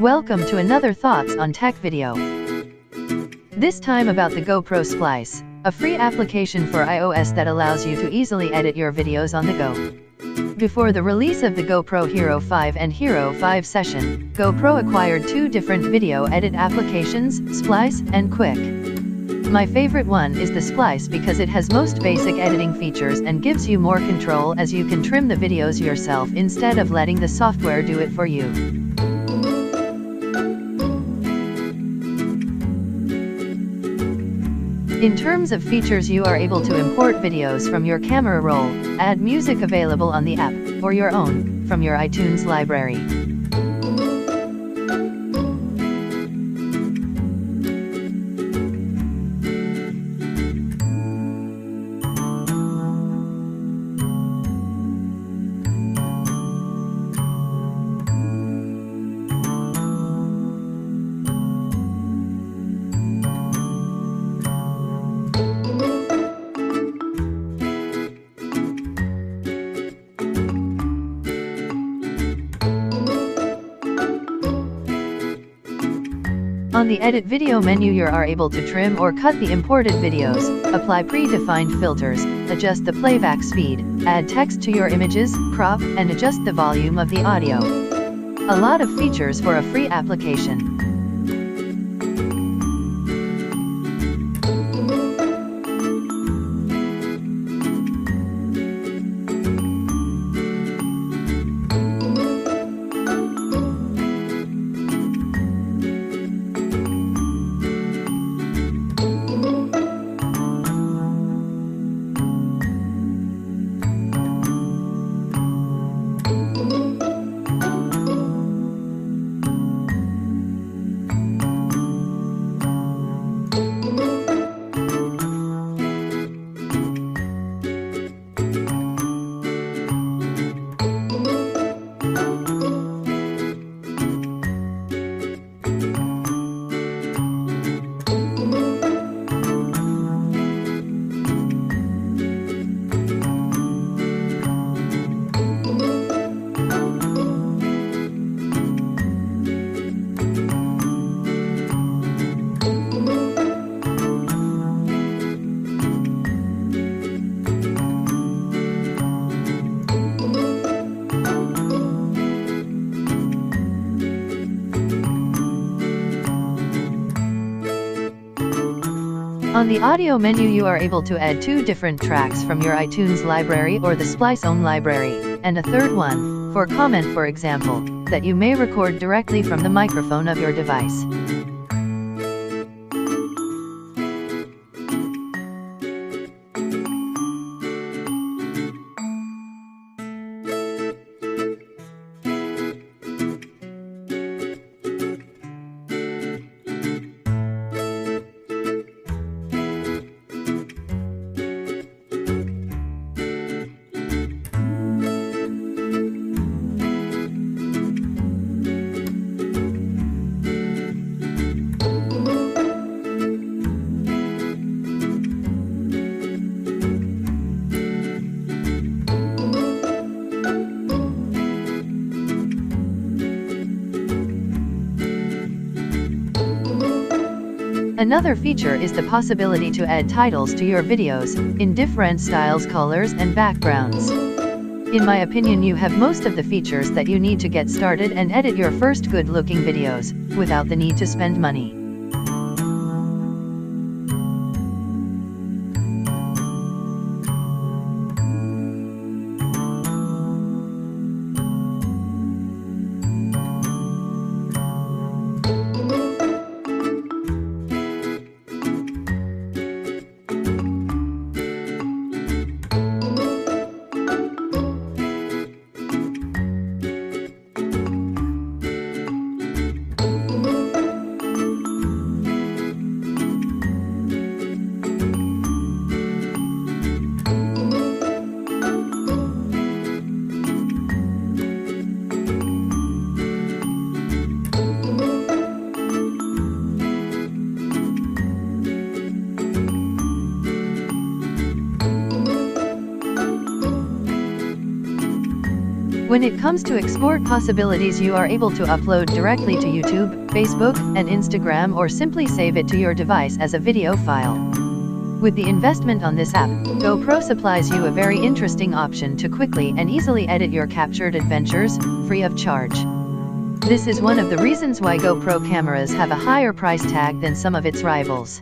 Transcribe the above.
Welcome to another Thoughts on Tech video. This time about the GoPro Splice, a free application for iOS that allows you to easily edit your videos on the go. Before the release of the GoPro Hero 5 and Hero 5 Session, GoPro acquired two different video edit applications, Splice and Quick. My favorite one is the Splice because it has most basic editing features and gives you more control as you can trim the videos yourself instead of letting the software do it for you. In terms of features, you are able to import videos from your camera roll, add music available on the app, or your own, from your iTunes library. On the Edit Video menu, you are able to trim or cut the imported videos, apply predefined filters, adjust the playback speed, add text to your images, crop, and adjust the volume of the audio. A lot of features for a free application. On the audio menu, you are able to add two different tracks from your iTunes library or the Splice own library, and a third one, for comment for example, that you may record directly from the microphone of your device. Another feature is the possibility to add titles to your videos, in different styles, colors, and backgrounds. In my opinion, you have most of the features that you need to get started and edit your first good-looking videos, without the need to spend money. When it comes to export possibilities, you are able to upload directly to YouTube, Facebook, and Instagram, or simply save it to your device as a video file. With the investment on this app, GoPro supplies you a very interesting option to quickly and easily edit your captured adventures, free of charge. This is one of the reasons why GoPro cameras have a higher price tag than some of its rivals.